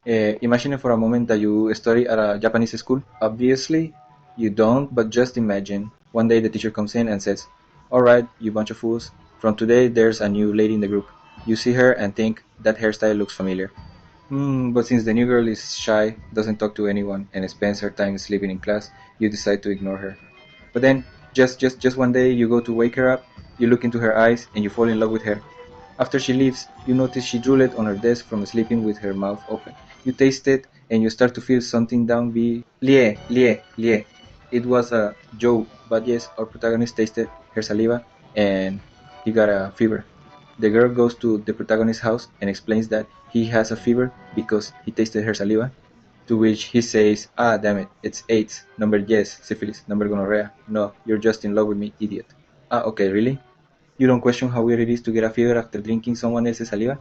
Imagine for a moment that you study at a Japanese school. Obviously, you don't, but just imagine. One day the teacher comes in and says, "Alright, you bunch of fools. From today, there's a new lady in the group." You see her and think that hairstyle looks familiar. But since the new girl is shy, doesn't talk to anyone, and spends her time sleeping in class, you decide to ignore her. But then, just one day, you go to wake her up, you look into her eyes, and you fall in love with her. After she leaves, you notice she drooled on her desk from sleeping with her mouth open. You taste it, and you start to feel something down be lie, lie, lie. It was a joke, but yes, our protagonist tasted her saliva, and he got a fever. The girl goes to the protagonist's house and explains that he has a fever because he tasted her saliva, to which he says, "Ah, damn it, it's AIDS. Number yes, syphilis. Number gonorrhea. No, you're just in love with me, idiot." Ah, okay, really? You don't question how weird it is to get a fever after drinking someone else's saliva?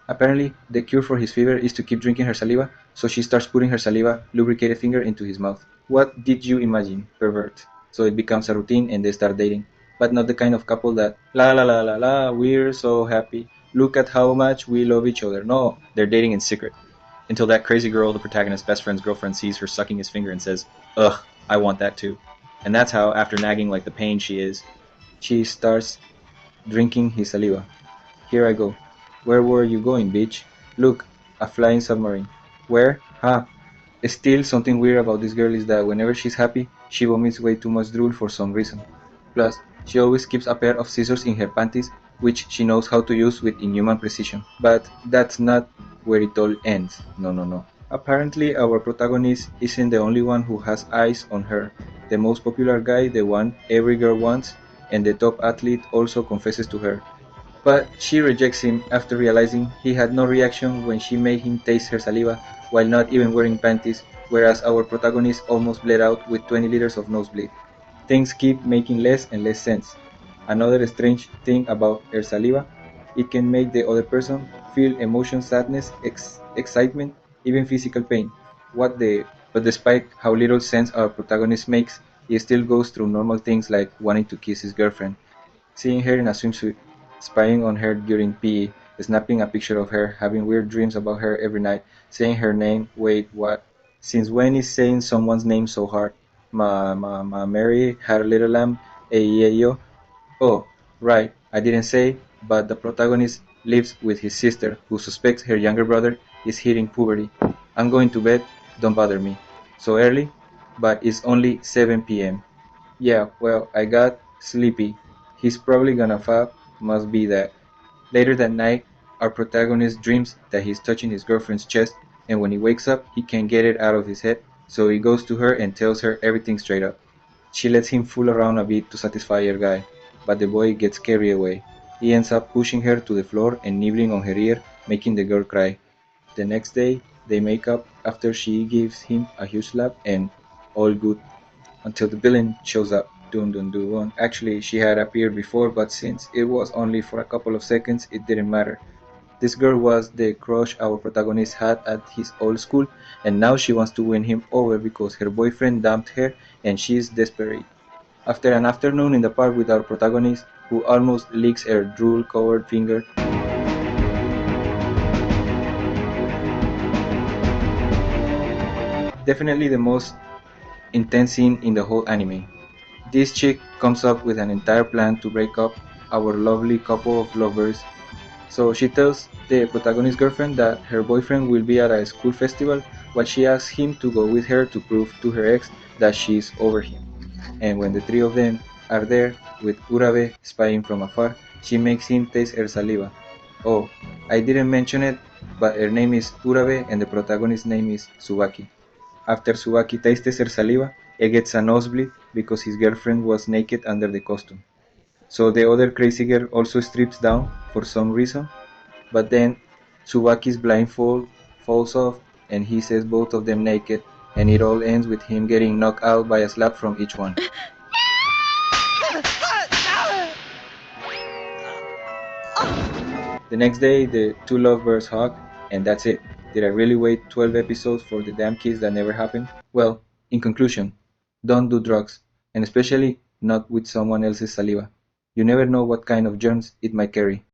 Apparently, the cure for his fever is to keep drinking her saliva, so she starts putting her saliva lubricated finger into his mouth. What did you imagine, pervert? So it becomes a routine and they start dating. But not the kind of couple that, la la la la la, we're so happy. Look at how much we love each other. No, they're dating in secret. Until that crazy girl, the protagonist's best friend's girlfriend, sees her sucking his finger and says, "Ugh, I want that too." And that's how, after nagging like the pain she is, she starts drinking his saliva. Here I go. Where were you going, bitch? Look, a flying submarine. Where? Huh? Still, something weird about this girl is that whenever she's happy, she vomits way too much drool for some reason. Plus, she always keeps a pair of scissors in her panties, which she knows how to use with inhuman precision. But that's not where it all ends. No, no, no. Apparently, our protagonist isn't the only one who has eyes on her. The most popular guy, the one every girl wants, and the top athlete also confesses to her. But she rejects him after realizing he had no reaction when she made him taste her saliva while not even wearing panties, whereas our protagonist almost bled out with 20 liters of nosebleed. Things keep making less and less sense. Another strange thing about her saliva, it can make the other person feel emotion, sadness, excitement, even physical pain. What the But despite how little sense our protagonist makes, he still goes through normal things like wanting to kiss his girlfriend, seeing her in a swimsuit, spying on her during PE, snapping a picture of her, having weird dreams about her every night, saying her name. Wait, what? Since when is saying someone's name so hard? Mary had a little lamb, yo. Oh, right, I didn't say, but the protagonist lives with his sister, who suspects her younger brother is hitting puberty. I'm going to bed, don't bother me. So early? But it's only 7 p.m. Yeah, well, I got sleepy. He's probably gonna fuck, must be that. Later that night, our protagonist dreams that he's touching his girlfriend's chest, and when he wakes up, he can't get it out of his head, so he goes to her and tells her everything straight up. She lets him fool around a bit to satisfy her guy, but the boy gets carried away. He ends up pushing her to the floor and nibbling on her ear, making the girl cry. The next day, they make up after she gives him a huge slap, and all good until the villain shows up. Dun dun dun. Actually, she had appeared before, but since it was only for a couple of seconds, it didn't matter. This girl was the crush our protagonist had at his old school, and now she wants to win him over because her boyfriend dumped her and she is desperate. After an afternoon in the park with our protagonist, who almost licks her drool covered finger, definitely the most intense scene in the whole anime. This chick comes up with an entire plan to break up our lovely couple of lovers. So she tells the protagonist's girlfriend that her boyfriend will be at a school festival, while she asks him to go with her to prove to her ex that she's over him. And when the three of them are there, with Urabe spying from afar, she makes him taste her saliva. Oh, I didn't mention it, but her name is Urabe and the protagonist's name is Tsubaki. After Tsubaki tastes her saliva, he gets a nosebleed because his girlfriend was naked under the costume. So the other crazy girl also strips down for some reason, but then Tsubaki's blindfold falls off and he sees both of them naked, and it all ends with him getting knocked out by a slap from each one. The next day, the two lovebirds hug, and that's it. Did I really wait 12 episodes for the damn kiss that never happened? Well, in conclusion, don't do drugs, and especially not with someone else's saliva. You never know what kind of germs it might carry.